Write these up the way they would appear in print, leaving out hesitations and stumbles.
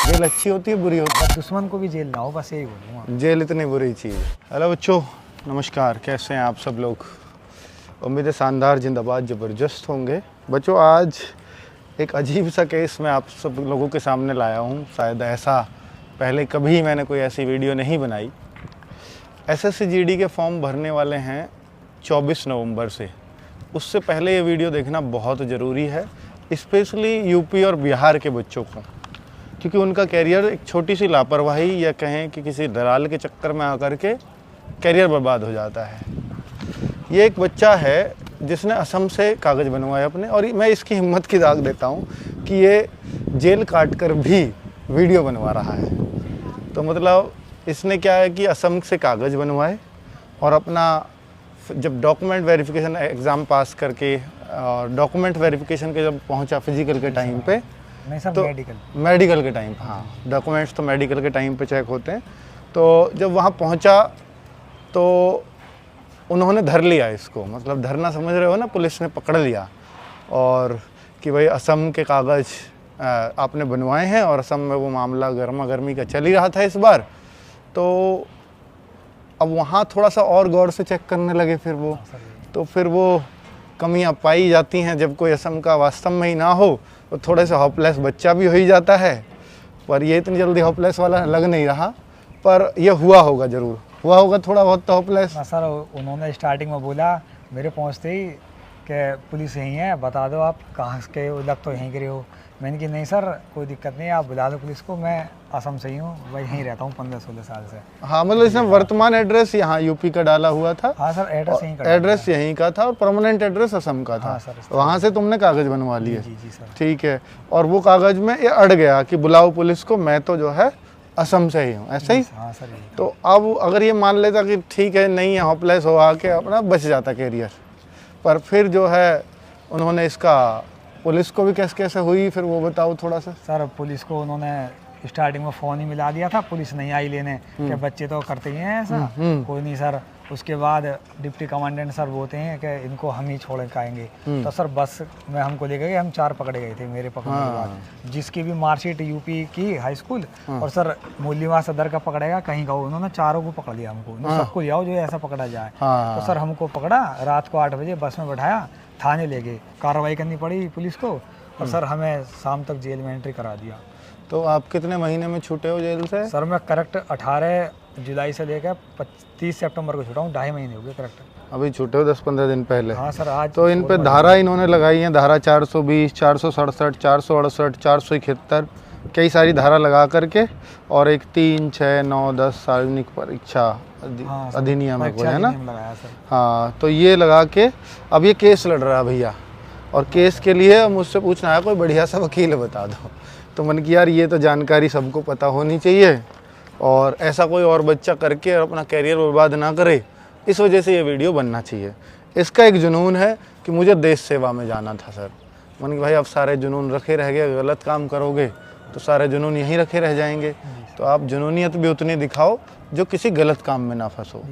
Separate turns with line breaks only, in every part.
Jail अच्छी होती है बुरी होती है?
दुश्मन को भी जेल ना हो, बस यही बोलूँगा।
जेल इतनी बुरी चीज़ है। हेलो बच्चों, नमस्कार, कैसे हैं आप सब लोग? उम्मीद है शानदार, जिंदाबाद, ज़बरदस्त होंगे। बच्चों, आज एक अजीब सा केस मैं आप सब लोगों के सामने लाया हूँ। शायद ऐसा पहले कभी मैंने कोई ऐसी वीडियो नहीं बनाई। SSC-GD के फॉर्म भरने वाले हैं 24 नवंबर से। उससे पहले ये वीडियो देखना बहुत ज़रूरी है, स्पेशली यूपी और बिहार के बच्चों को, क्योंकि उनका कैरियर एक छोटी सी लापरवाही या कहें कि किसी दलाल के चक्कर में आकर के कैरियर बर्बाद हो जाता है। ये एक बच्चा है जिसने असम से कागज़ बनवाए अपने, और मैं इसकी हिम्मत की दाग देता हूँ कि ये जेल काट कर भी वीडियो बनवा रहा है। तो मतलब इसने क्या है कि असम से कागज़ बनवाए और अपना जब डॉक्यूमेंट वेरिफिकेशन एग्ज़ाम पास करके और डॉक्यूमेंट वेरिफिकेशन के जब पहुंचा फिजिकल के टाइम पे,
नहीं सर,
तो मेडिकल के टाइम, हाँ डॉक्यूमेंट्स तो मेडिकल के टाइम पे चेक होते हैं। तो जब वहाँ पहुंचा तो उन्होंने धर लिया इसको, मतलब धरना समझ रहे हो ना, पुलिस ने पकड़ लिया और कि भाई असम के कागज़ आपने बनवाए हैं, और असम में वो मामला गर्मा गर्मी का चल ही रहा था इस बार। तो अब वहाँ थोड़ा सा और गौर से चेक करने लगे फिर वो, तो फिर वो कमियाँ पाई जाती हैं। जब कोई असम का वास्तव में ही ना हो तो थोड़े से होपलेस बच्चा भी हो ही जाता है, पर ये इतनी जल्दी होपलेस वाला लग नहीं रहा, पर ये हुआ होगा, ज़रूर हुआ होगा थोड़ा बहुत तो होपलेस।
सर उन्होंने स्टार्टिंग में बोला मेरे पहुंचते ही कि पुलिस यहीं है, बता दो आप कहाँ के हो, लग तो यहीं के हो। मैंने कि नहीं सर कोई दिक्कत नहीं है, आप बुला दो पुलिस को, मैं असम से ही हूँ, वही यहीं रहता हूँ 15-16 साल से।
हाँ, मतलब इसने वर्तमान एड्रेस यहाँ यूपी का डाला हुआ था।
हाँ सर,
एड्रेस यहीं का था और परमानेंट एड्रेस असम का था।
हाँ सर,
वहाँ से तुमने कागज़ बनवा लिए?
जी सर।
ठीक है, और वो कागज़ में ये अड़ गया कि बुलाओ पुलिस को, मैं तो जो है असम से ही हूँ, ऐसे ही?
हाँ सर।
तो अब अगर ये मान लेता कि ठीक है नहीं है, होपलेस हो आके अपना बच जाता कैरियर, पर फिर जो है उन्होंने इसका पुलिस को भी कैसे हुई फिर वो बताओ थोड़ा सा।
सर पुलिस को उन्होंने स्टार्टिंग में फ़ोन ही मिला दिया था, पुलिस नहीं आई लेने कि बच्चे तो करते ही हैं ऐसा, कोई नहीं सर। उसके बाद डिप्टी कमांडेंट सर बोलते हैं कि इनको हम ही छोड़ के आएंगे। तो सर बस में हमको लेके गए, हम 4 पकड़े गए थे मेरे पकड़ने के बाद, जिसकी भी मार्कशीट यूपी की हाई स्कूल और सर मूल्यवान सदर का पकड़ेगा कहीं का, उन्होंने चारों को पकड़ लिया हमको, सबको लिया जो ऐसा पकड़ा जाए। तो सर हमको पकड़ा, रात को 8 बजे बस में बैठाया, थाने ले गए, कार्रवाई करनी पड़ी पुलिस को, और सर हमें शाम तक जेल में एंट्री करा दिया।
तो आप कितने महीने में छूटे हो जेल से?
सर मैं करेक्ट 18 जुलाई से लेकर 30 सितंबर को छूटा हूँ, 2.5 महीने हो गए करेक्ट।
अभी छूटे हो 10-15 दिन पहले?
हाँ सर। आज
तो इन पे धारा इन्होंने लगाई है, धारा 420, 467, 468, 471, कई सारी धारा लगा करके, और एक 3, 6, 9, 10 सार्वजनिक परीक्षा अधिनियम है कोई, है ना? हाँ, तो ये लगा के अब ये केस लड़ रहा है भैया, और केस के लिए मुझसे पूछना है कोई बढ़िया सा वकील बता दो। तो मन की यार ये तो जानकारी सबको पता होनी चाहिए, और ऐसा कोई और बच्चा करके और अपना कैरियर बर्बाद ना करे, इस वजह से ये वीडियो बनना चाहिए। इसका एक जुनून है कि मुझे देश सेवा में जाना था सर। मन की भाई अब सारे जुनून रखे रह गए, गलत काम करोगे तो सारे जुनून यहीं रखे रह जाएंगे। तो आप जुनूनियत भी उतनी दिखाओ जो किसी गलत काम में ना फंसो,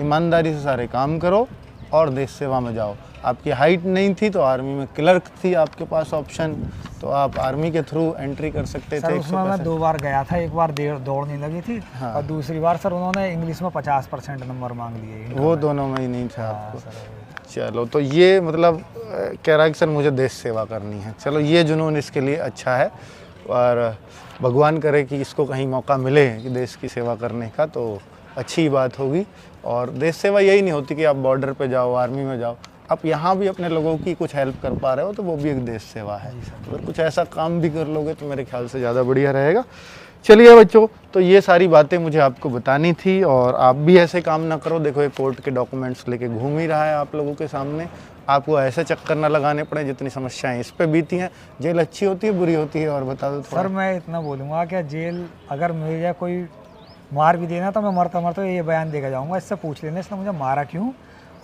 ईमानदारी से सारे काम करो और देश सेवा में जाओ। आपकी हाइट नहीं थी तो आर्मी में क्लर्क थी आपके पास ऑप्शन, तो आप आर्मी के थ्रू एंट्री कर सकते थे।
उसमें मैं 2 बार गया था, एक बार दौड़ नहीं लगी थी। हाँ। और दूसरी बार सर उन्होंने इंग्लिश में 50% नंबर मांग लिए, वो
दोनों में ही नहीं था आपको। चलो, तो ये मतलब कह रहा है कि सर मुझे देश सेवा करनी है। चलो, ये जुनून इसके लिए अच्छा है, और भगवान करे कि इसको कहीं मौका मिले कि देश की सेवा करने का, तो अच्छी बात होगी। और देश सेवा यही नहीं होती कि आप बॉर्डर पे जाओ, आर्मी में जाओ, आप यहाँ भी अपने लोगों की कुछ हेल्प कर पा रहे हो तो वो भी एक देश सेवा है। अगर कुछ ऐसा काम भी कर लोगे तो मेरे ख्याल से ज़्यादा बढ़िया रहेगा। चलिए बच्चों, तो ये सारी बातें मुझे आपको बतानी थी, और आप भी ऐसे काम ना करो। देखो, ये कोर्ट के डॉक्यूमेंट्स लेके घूम ही रहा है आप लोगों के सामने, आपको ऐसे चक्कर ना लगाने पड़े जितनी समस्याएं इस पे बीती हैं। जेल अच्छी होती है बुरी होती है, और बता दो
सर। मैं इतना बोलूँगा कि जेल अगर मुझे कोई मार भी देना तो मैं मरता मरता ये बयान देकर जाऊँगा, इससे पूछ लेना इसने मुझे मारा क्यों,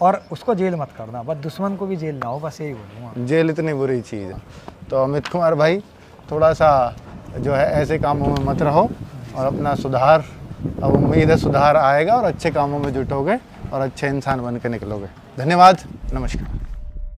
और उसको जेल मत करना, बस दुश्मन को भी जेल ना हो, बस यही बोलूँगा।
जेल इतनी बुरी चीज़ है। तो अमित कुमार भाई, थोड़ा सा जो है ऐसे कामों में मत रहो और अपना सुधार, अब उम्मीद है सुधार आएगा और अच्छे कामों में जुटोगे और अच्छे इंसान बन के निकलोगे। धन्यवाद, नमस्कार।